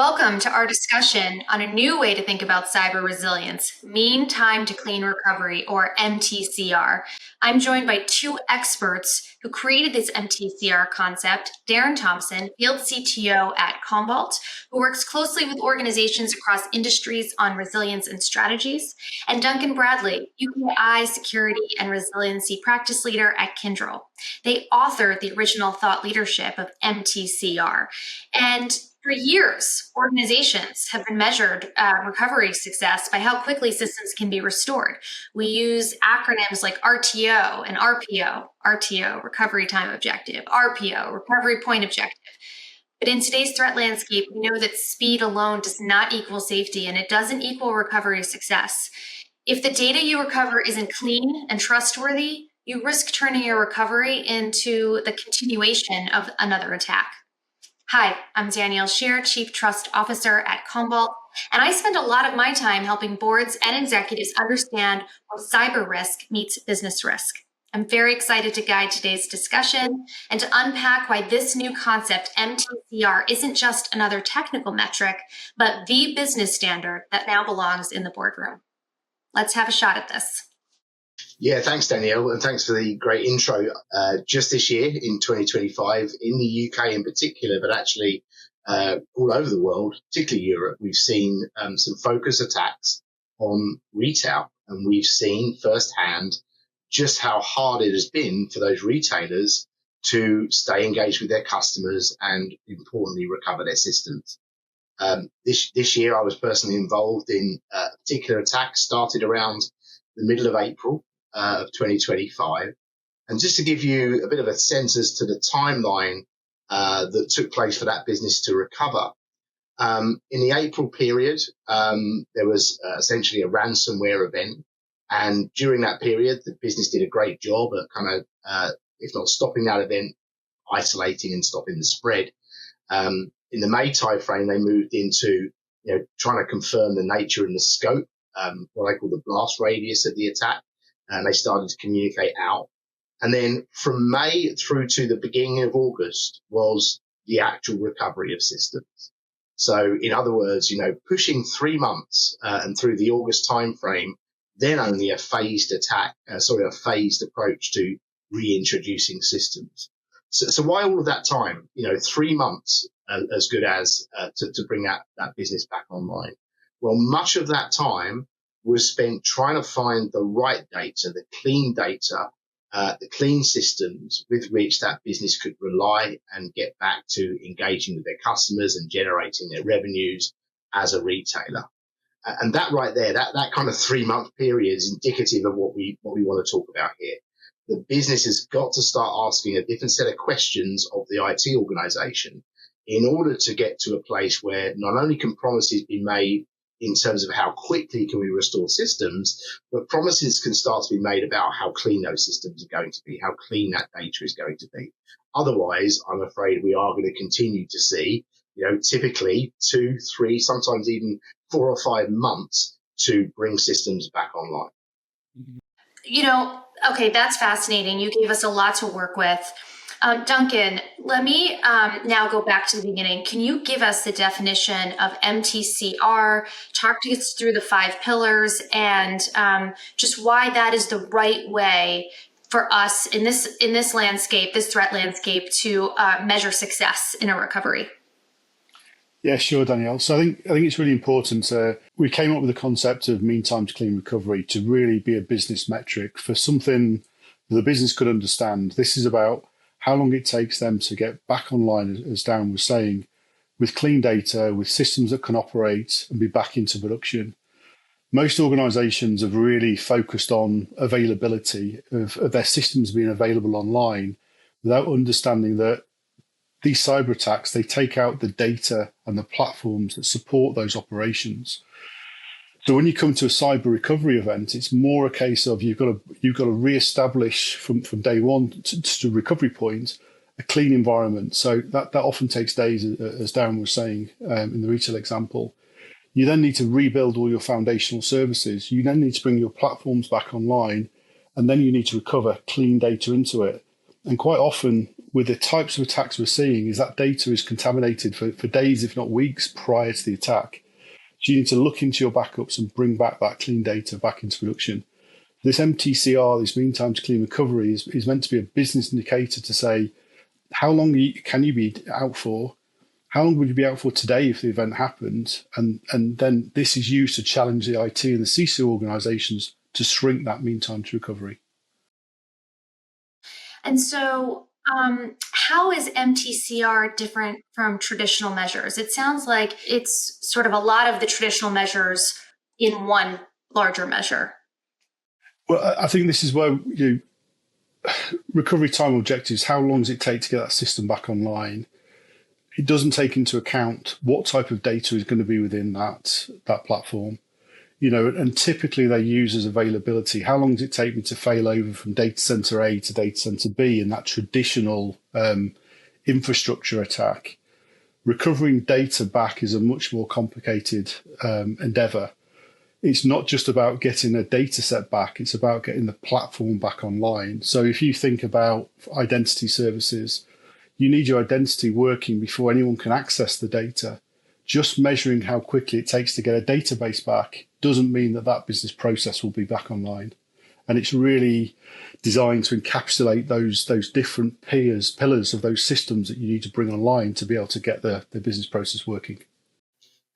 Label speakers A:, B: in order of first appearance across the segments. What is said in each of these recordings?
A: Welcome to our discussion on a new way to think about cyber resilience, mean time to clean recovery, or MTCR. I'm joined by two experts who created this MTCR concept, Darren Thompson, Field CTO at Commvault, who works closely with organizations across industries on resilience and strategies, and Duncan Bradley, UKI Security and Resiliency Practice Leader at Kyndryl. They authored the original thought leadership of MTCR. And for years, organizations have been measured recovery success by how quickly systems can be restored. We use acronyms like RTO and RPO, RTO, Recovery Time Objective, RPO, Recovery Point Objective. But in today's threat landscape, we know that speed alone does not equal safety, and it doesn't equal recovery success. If the data you recover isn't clean and trustworthy, you risk turning your recovery into the continuation of another attack. Hi, I'm Danielle Scheer, Chief Trust Officer at Commvault, and I spend a lot of my time helping boards and executives understand how cyber risk meets business risk. I'm very excited to guide today's discussion and to unpack why this new concept, MTCR, isn't just another technical metric, but the business standard that now belongs in the boardroom. Let's have a shot at this.
B: Yeah, thanks, Danielle, and thanks for the great intro. Just this year, in 2025, in the UK in particular, but actually all over the world, particularly Europe, we've seen some focus attacks on retail, and we've seen firsthand just how hard it has been for those retailers to stay engaged with their customers and, importantly, recover their systems. This year, I was personally involved in a particular attack, started around the middle of April of 2025. And just to give you a bit of a sense as to the timeline that took place for that business to recover, in the April period, there was essentially a ransomware event. And during that period, the business did a great job at kind of, if not stopping that event, isolating and stopping the spread. In the May timeframe, they moved into trying to confirm the nature and the scope, what I call the blast radius of the attack. And they started to communicate out. And then from May through to the beginning of August was the actual recovery of systems. So in other words, pushing 3 months and through the August timeframe, then only a phased approach to reintroducing systems. So why all of that time? 3 months as good as to bring that business back online. Well, much of that time was spent trying to find the right data, the clean systems with which that business could rely and get back to engaging with their customers and generating their revenues as a retailer. And that right there, that kind of 3 month period is indicative of what we want to talk about here. The business has got to start asking a different set of questions of the IT organization in order to get to a place where not only can promises be made in terms of how quickly can we restore systems, but promises can start to be made about how clean those systems are going to be, how clean that data is going to be. Otherwise, I'm afraid we are going to continue to see, typically 2, 3, sometimes even 4 or 5 months to bring systems back online.
A: Okay, that's fascinating. You gave us a lot to work with. Duncan, let me now go back to the beginning. Can you give us the definition of MTCR, talk us through the 5 pillars, and just why that is the right way for us in this landscape, this threat landscape, to measure success in a recovery?
C: Yeah, sure, Danielle. So I think it's really important. We came up with the concept of mean time to clean recovery to really be a business metric for something that the business could understand. This is about how long it takes them to get back online, as Darren was saying, with clean data, with systems that can operate and be back into production. Most organizations have really focused on availability of their systems being available online without understanding that these cyber attacks, they take out the data and the platforms that support those operations. So when you come to a cyber recovery event, it's more a case of you've got to re-establish from day one to recovery point a clean environment. So that often takes days, as Darren was saying in the retail example. You then need to rebuild all your foundational services. You then need to bring your platforms back online, and then you need to recover clean data into it. And quite often, with the types of attacks we're seeing, is that data is contaminated for days, if not weeks, prior to the attack. So you need to look into your backups and bring back that clean data back into production. This MTCR, this mean time to clean recovery, is meant to be a business indicator to say, how long can you be out for? How long would you be out for today if the event happened? And then this is used to challenge the IT and the CISO organizations to shrink that mean time to recovery.
A: And so, how is MTCR different from traditional measures? It sounds like it's sort of a lot of the traditional measures in one larger measure.
C: Well, I think this is where recovery time objectives, how long does it take to get that system back online? It doesn't take into account what type of data is going to be within that platform. And typically they use as availability. How long does it take me to fail over from data center A to data center B in that traditional infrastructure attack? Recovering data back is a much more complicated endeavor. It's not just about getting a data set back, it's about getting the platform back online. So if you think about identity services, you need your identity working before anyone can access the data. Just measuring how quickly it takes to get a database back doesn't mean that business process will be back online. And it's really designed to encapsulate those different pillars of those systems that you need to bring online to be able to get the business process working.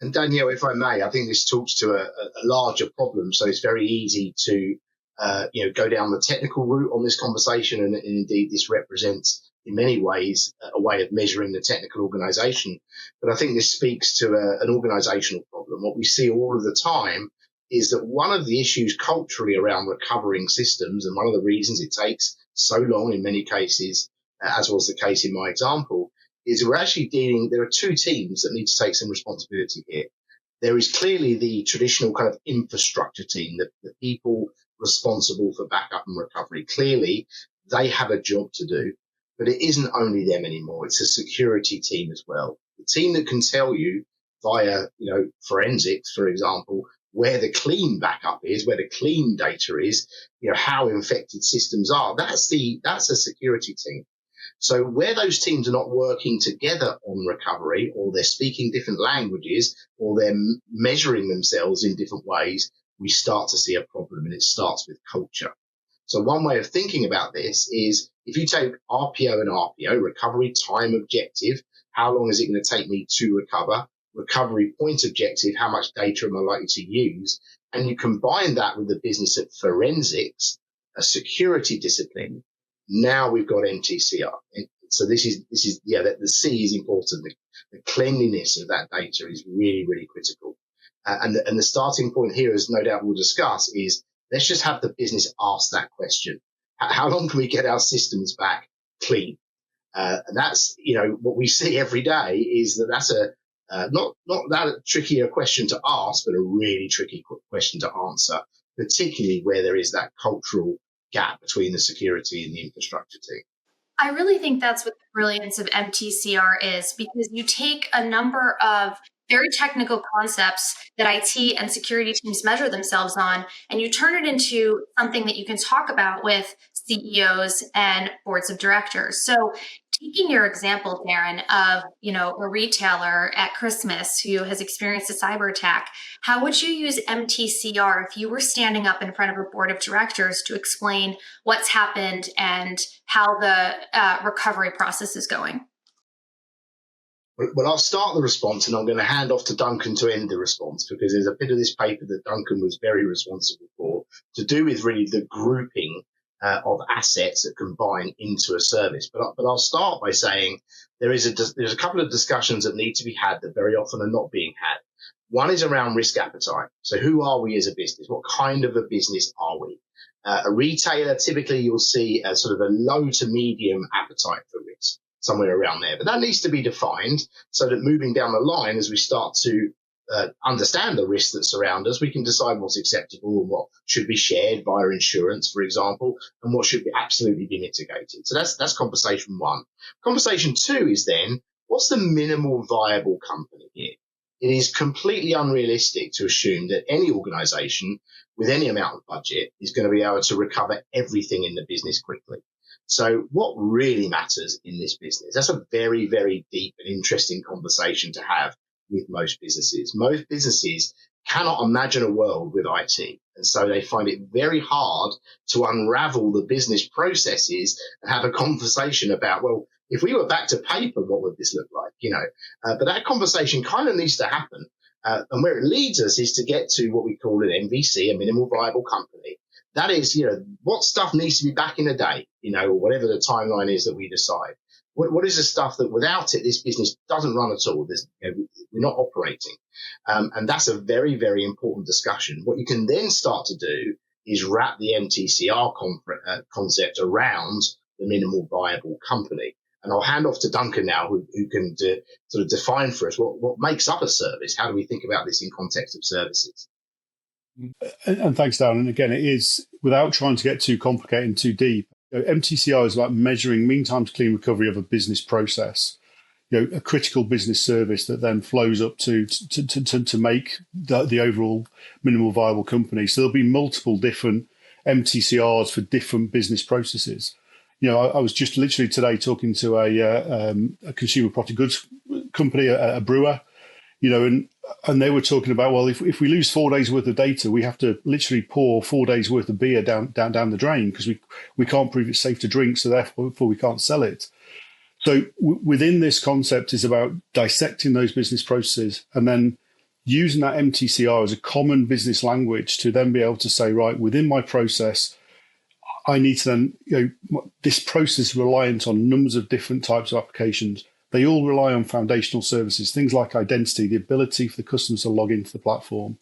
B: And Danielle, if I may, I think this talks to a larger problem. So it's very easy to go down the technical route on this conversation, and indeed this represents in many ways a way of measuring the technical organization. But I think this speaks to an organizational problem. What we see all of the time is that one of the issues culturally around recovering systems, and one of the reasons it takes so long in many cases, as was the case in my example, is we're actually there are two teams that need to take some responsibility here. There is clearly the traditional kind of infrastructure team, the people responsible for backup and recovery. Clearly, they have a job to do, but it isn't only them anymore. It's a security team as well. The team that can tell you via, forensics, for example, where the clean backup is, where the clean data is, how infected systems are. That's a security team. So where those teams are not working together on recovery, or they're speaking different languages, or they're measuring themselves in different ways, we start to see a problem, and it starts with culture. So one way of thinking about this is if you take RPO and RPO, recovery time objective, how long is it going to take me to recover? Recovery point objective, how much data am I likely to use? And you combine that with the business of forensics, a security discipline. Now we've got MTCR. So this is that the C is important. The cleanliness of that data is really, really critical. And the starting point here, as no doubt we'll discuss, is let's just have the business ask that question. How long can we get our systems back clean? And that's, what we see every day is that's not that tricky a question to ask, but a really tricky question to answer, particularly where there is that cultural gap between the security and the infrastructure team.
A: I really think that's what the brilliance of MTCR is, because you take a number of very technical concepts that IT and security teams measure themselves on, and you turn it into something that you can talk about with CEOs and boards of directors. So taking your example, Darren, of a retailer at Christmas who has experienced a cyber attack, how would you use MTCR if you were standing up in front of a board of directors to explain what's happened and how the recovery process is going?
B: Well, I'll start the response, and I'm going to hand off to Duncan to end the response, because there's a bit of this paper that Duncan was very responsible for to do with really the grouping of assets that combine into a service. But I'll start by saying there's a couple of discussions that need to be had that very often are not being had. One is around risk appetite. So who are we as a business? What kind of a business are we? A retailer, typically you'll see a sort of a low to medium appetite for risk, somewhere around there. But that needs to be defined so that moving down the line, as we start to understand the risks that surround us, we can decide what's acceptable and what should be shared via insurance, for example, and what should be absolutely be mitigated. So that's conversation one. Conversation two is then, what's the minimal viable company here? It is completely unrealistic to assume that any organization with any amount of budget is going to be able to recover everything in the business quickly. So what really matters in this business? That's a very, very deep and interesting conversation to have with most businesses. Most businesses cannot imagine a world with IT. And so they find it very hard to unravel the business processes and have a conversation about, well, if we were back to paper, what would this look like? But that conversation kind of needs to happen. And where it leads us is to get to what we call an MVC, a minimal viable company. That is, what stuff needs to be back in a day, or whatever the timeline is that we decide. What is the stuff that without it, this business doesn't run at all? We're not operating. And that's a very, very important discussion. What you can then start to do is wrap the MTCR concept around the minimal viable company. And I'll hand off to Duncan now, who can sort of define for us what makes up a service. How do we think about this in context of services?
C: And thanks, Darren. And again, it is, without trying to get too complicated and too deep, MTCR is about measuring mean time to clean recovery of a business process, a critical business service that then flows up to make the overall minimal viable company. So there'll be multiple different MTCRs for different business processes. I was just literally today talking to a consumer product goods company, a brewer, and they were talking about, well, if we lose 4 days worth of data, we have to literally pour 4 days worth of beer down the drain because we can't prove it's safe to drink, so therefore we can't sell it. So within this concept is about dissecting those business processes and then using that MTCR as a common business language to then be able to say, right, within my process, I need to then, this process is reliant on numbers of different types of applications. They all rely on foundational services, things like identity, the ability for the customers to log into the platform.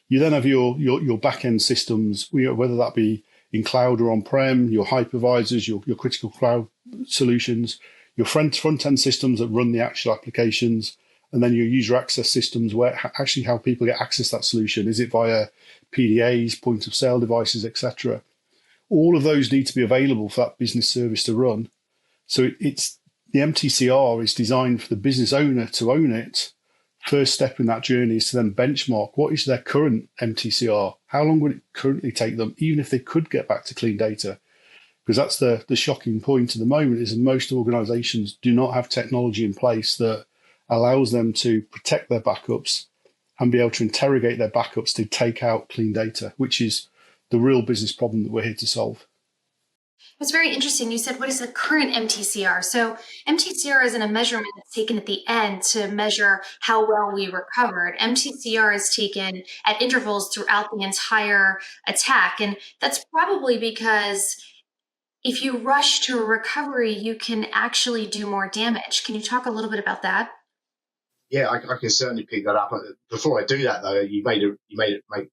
C: You then have your back-end systems, whether that be in cloud or on-prem, your hypervisors, your critical cloud solutions, your front-end systems that run the actual applications, and then your user access systems where actually how people get access to that solution. Is it via PDAs, point of sale devices, etc.? All of those need to be available for that business service to run. So it's the MTCR is designed for the business owner to own it. First step in that journey is to then benchmark what is their current MTCR. How long would it currently take them, even if they could get back to clean data? Because that's the shocking point at the moment is that most organizations do not have technology in place that allows them to protect their backups and be able to interrogate their backups to take out clean data, which is the real business problem that we're here to solve.
A: It's very interesting. You said, what is the current MTCR? So MTCR isn't a measurement that's taken at the end to measure how well we recovered. MTCR is taken at intervals throughout the entire attack. And that's probably because if you rush to a recovery, you can actually do more damage. Can you talk a little bit about that?
B: Yeah, I can certainly pick that up. Before I do that, though, you made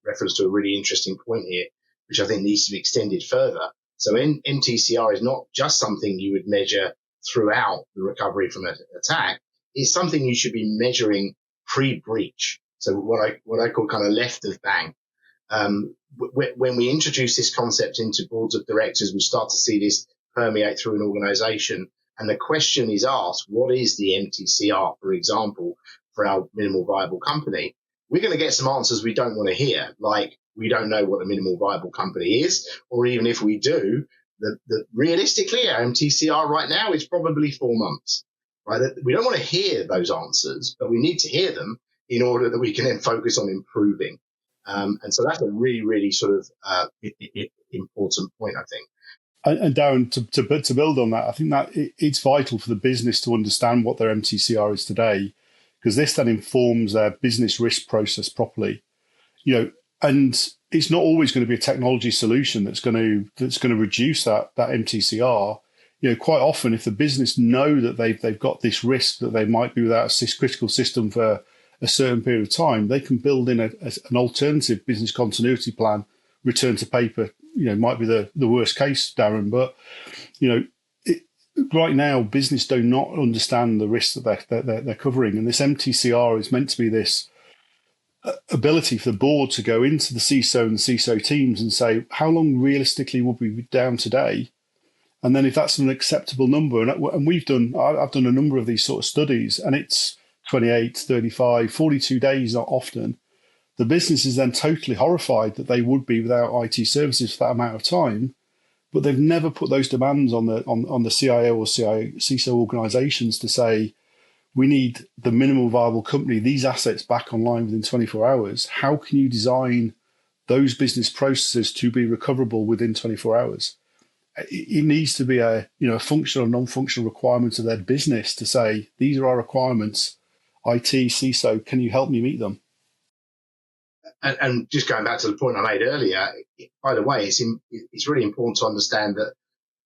B: reference to a really interesting point here, which I think needs to be extended further. So MTCR is not just something you would measure throughout the recovery from an attack. It's something you should be measuring pre-breach. So what I call kind of left of bang. When we introduce this concept into boards of directors, we start to see this permeate through an organization. And the question is asked, what is the MTCR, for example, for our minimal viable company? We're going to get some answers we don't want to hear, like we don't know what a minimal viable company is, or even if we do, realistically, our MTCR right now is probably 4 months. Right? We don't want to hear those answers, but we need to hear them in order that we can then focus on improving. And so that's a really, really sort of important point, I think.
C: And Darren, to build on that, I think that it's vital for the business to understand what their MTCR is today, because this then informs their business risk process properly. And it's not always going to be a technology solution that's going to reduce that MTCR. Quite often, if the business know that they've got this risk that they might be without a critical system for a certain period of time, they can build in an alternative business continuity plan. Return to paper, might be the worst case, Darren. But right now, business do not understand the risks that they're covering, and this MTCR is meant to be this ability for the board to go into the CISO and the CISO teams and say, how long realistically would we be down today? And then if that's an acceptable number, and I've done a number of these sort of studies, and it's 28, 35, 42 days not often. The business is then totally horrified that they would be without IT services for that amount of time. but they've never put those demands on the CIO or CISO organizations to say, we need the minimum viable company, these assets back online within 24 hours. How can you design those business processes to be recoverable within 24 hours? It needs to be a functional and non-functional requirement of their business to say, these are our requirements. IT, CISO, can you help me meet them?
B: And just going back to the point I made earlier, by the way, it's really important to understand that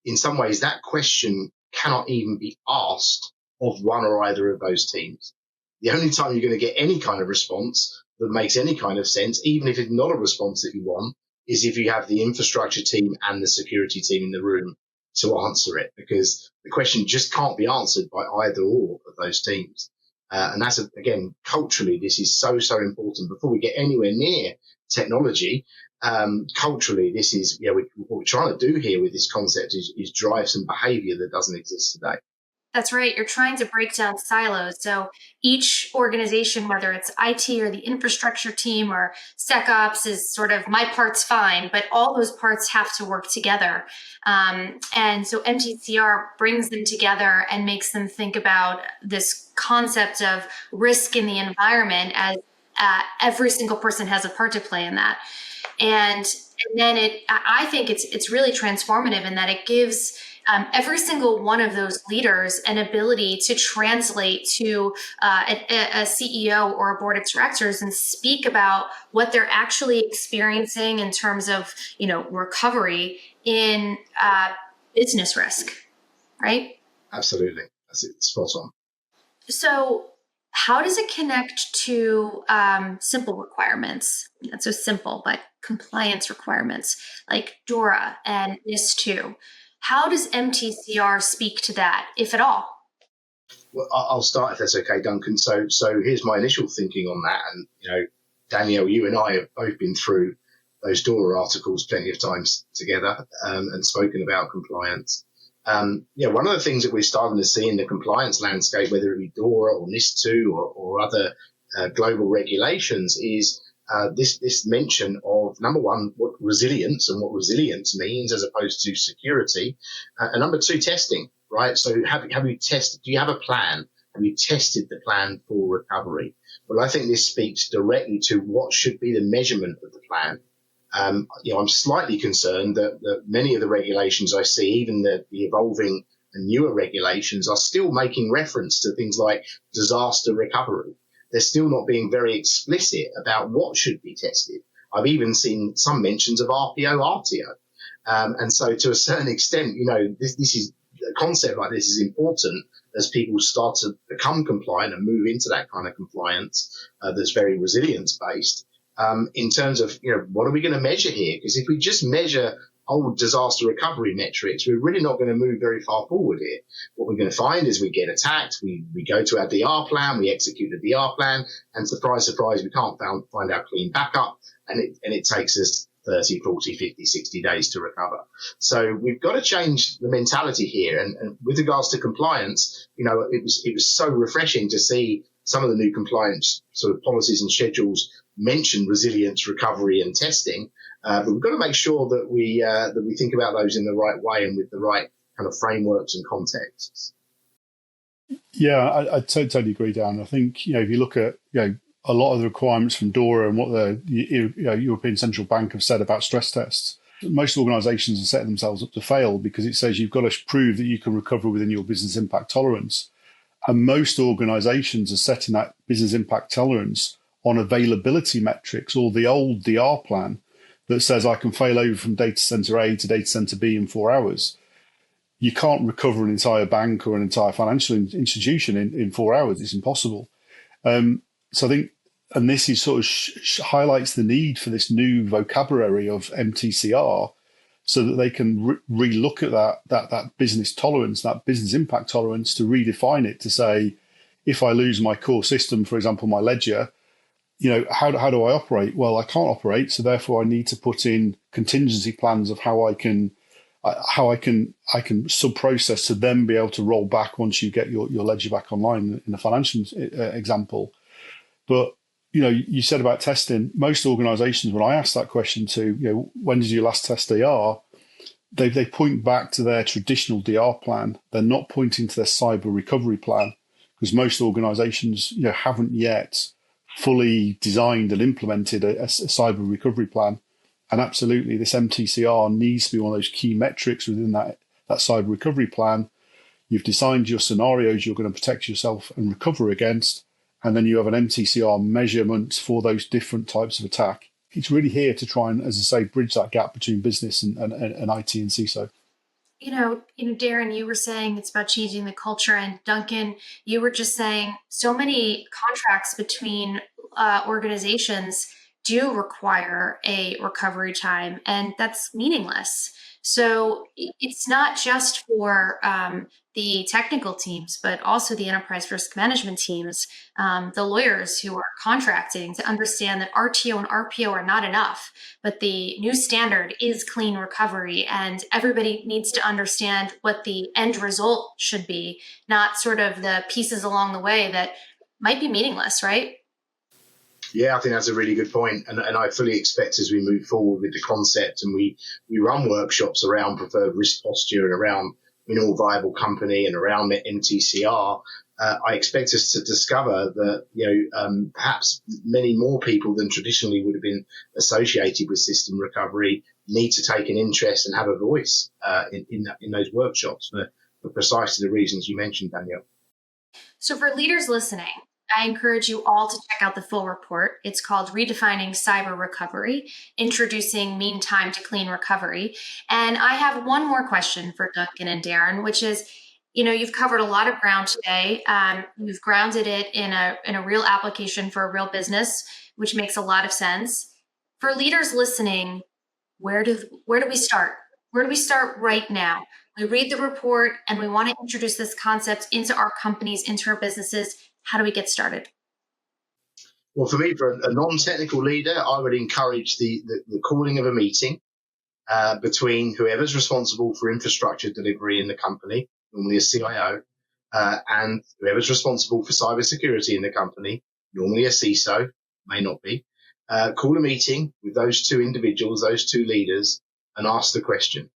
B: in some ways that question cannot even be asked of one or either of those teams. The only time you're going to get any kind of response that makes any kind of sense, even if it's not a response that you want, is if you have the infrastructure team and the security team in the room to answer it, because the question just can't be answered by either or of those teams. And that's, again, culturally, this is so important. Before we get anywhere near technology, culturally, this is, what we're trying to do here with this concept is drive some behavior that doesn't exist today.
A: That's right. You're trying to break down silos. So each organization, whether it's IT or the infrastructure team or SecOps, is sort of my part's fine, but all those parts have to work together. And so MTCR brings them together and makes them think about this concept of risk in the environment as every single person has a part to play in that. And then I think it's really transformative in that it gives every single one of those leaders an ability to translate to a CEO or a board of directors and speak about what they're actually experiencing in terms of, recovery in business risk, right?
B: Absolutely. That's it. Spot on.
A: So how does it connect to simple requirements? Not so simple, but compliance requirements like DORA and NIS2. How does MTCR speak to that, if at all?
B: Well, I'll start if that's okay, Duncan. So here's my initial thinking on that. And, Danielle, you and I have both been through those DORA articles plenty of times together and spoken about compliance. One of the things that we're starting to see in the compliance landscape, whether it be DORA or NIS2 or other global regulations, is this mention of, number one, what resilience means as opposed to security, and number two, testing, right? So have you tested? Do you have a plan? Have you tested the plan for recovery? Well, I think this speaks directly to what should be the measurement of the plan. I'm slightly concerned that many of the regulations I see, even the evolving and newer regulations, are still making reference to things like disaster recovery. They're still not being very explicit about what should be tested. I've even seen some mentions of RPO, RTO. And so to a certain extent, this is a concept like this is important as people start to become compliant and move into that kind of compliance that's very resilience based. In terms of, what are we going to measure here? Because if we just measure old disaster recovery metrics, we're really not going to move very far forward here. What we're going to find is we get attacked, we go to our DR plan, we execute the DR plan, and surprise, surprise, we can't find our clean backup, and it takes us 30, 40, 50, 60 days to recover. So we've got to change the mentality here. And with regards to compliance, it was so refreshing to see some of the new compliance sort of policies and schedules mention resilience, recovery, and testing. But we've got to make sure that we think about those in the right way and with the right kind of frameworks and contexts.
C: Yeah, I totally agree, Dan. I think if you look at a lot of the requirements from DORA and what the European Central Bank have said about stress tests, most organisations have set themselves up to fail because it says you've got to prove that you can recover within your business impact tolerance. And most organisations are setting that business impact tolerance on availability metrics or the old DR plan that says I can fail over from data center A to data center B in 4 hours. You can't recover an entire bank or an entire financial institution in 4 hours. It's impossible. So I think, and this is sort of highlights the need for this new vocabulary of MTCR so that they can re-look at that business tolerance, that business impact tolerance, to redefine it to say, if I lose my core system, for example, my ledger, how do I operate? Well, I can't operate, so therefore I need to put in contingency plans of how I can sub-process to then be able to roll back once you get your ledger back online in a financial example. But you said about testing. Most organisations, when I ask that question to, when did you last test DR? they point back to their traditional DR plan. They're not pointing to their cyber recovery plan, because most organizations haven't yet fully designed and implemented a cyber recovery plan. And absolutely, this MTCR needs to be one of those key metrics within that cyber recovery plan. You've designed your scenarios you're going to protect yourself and recover against, and then you have an MTCR measurement for those different types of attack. It's really here to try and, as I say, bridge that gap between business and IT and CISO.
A: Darren, you were saying it's about changing the culture, and Duncan, you were just saying so many contracts between organizations do require a recovery time, and that's meaningless. So it's not just for the technical teams, but also the enterprise risk management teams, the lawyers who are contracting, to understand that RTO and RPO are not enough, but the new standard is clean recovery, and everybody needs to understand what the end result should be, not sort of the pieces along the way that might be meaningless, right?
B: Yeah, I think that's a really good point. And I fully expect as we move forward with the concept and we run workshops around preferred risk posture and around minimal viable company and around the MTCR, I expect us to discover that, perhaps many more people than traditionally would have been associated with system recovery need to take an interest and have a voice in those workshops for precisely the reasons you mentioned, Danielle.
A: So for leaders listening, I encourage you all to check out the full report. It's called Redefining Cyber Recovery, Introducing Mean Time to Clean Recovery. And I have one more question for Duncan and Darren, which is, you've covered a lot of ground today. You've grounded it in a real application for a real business, which makes a lot of sense. For leaders listening, where do we start? Where do we start right now? We read the report and we want to introduce this concept into our companies, into our businesses. How do we get started?
B: Well, for me, for a non-technical leader, I would encourage the calling of a meeting between whoever's responsible for infrastructure delivery in the company, normally a CIO, and whoever's responsible for cybersecurity in the company, normally a CISO, may not be. Call a meeting with those two individuals, those two leaders, and ask the question: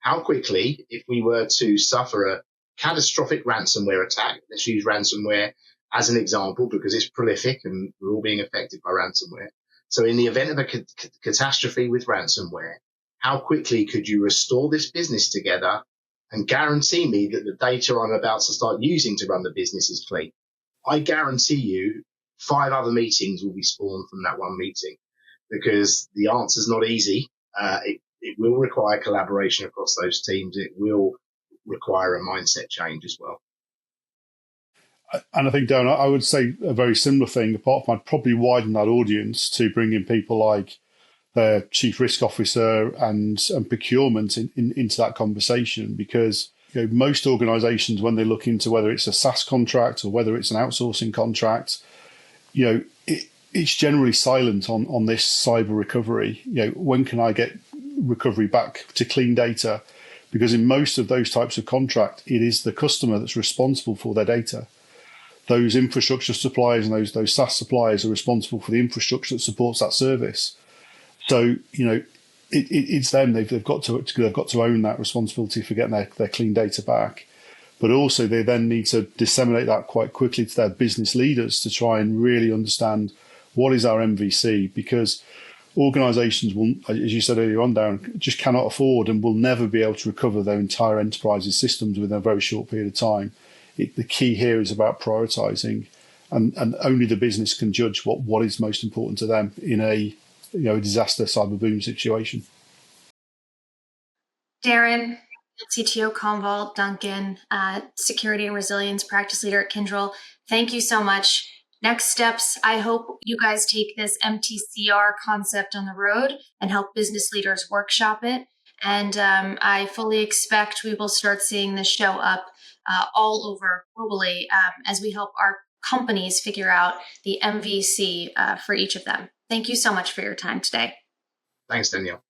B: how quickly, if we were to suffer a catastrophic ransomware attack, let's use ransomware as an example because it's prolific and we're all being affected by ransomware. So in the event of a catastrophe with ransomware, how quickly could you restore this business together and guarantee me that the data I'm about to start using to run the business is clean? I guarantee you 5 other meetings will be spawned from that one meeting, because the answer's not easy. It will require collaboration across those teams. It will require a mindset change as well.
C: And I think, Darren, I would say a very similar thing, apart from I'd probably widen that audience to bring in people like their chief risk officer and procurement into that conversation, because most organizations, when they look into whether it's a SaaS contract or whether it's an outsourcing contract, it's generally silent on this cyber recovery. When can I get recovery back to clean data? Because in most of those types of contract, it is the customer that's responsible for their data. Those infrastructure suppliers and those SaaS suppliers are responsible for the infrastructure that supports that service. So, it's them. They've got to own that responsibility for getting their clean data back. But also they then need to disseminate that quite quickly to their business leaders to try and really understand what is our MVC, because organizations will, as you said earlier on, Darren, just cannot afford and will never be able to recover their entire enterprise's systems within a very short period of time. The key here is about prioritizing, and only the business can judge what is most important to them in a disaster cyber boom situation.
A: Darren, CTO Commvault, Duncan, security and resilience practice leader at Kyndryl, thank you so much. Next steps, I hope you guys take this MTCR concept on the road and help business leaders workshop it. And I fully expect we will start seeing this show up all over globally as we help our companies figure out the MVC for each of them. Thank you so much for your time today.
B: Thanks, Danielle.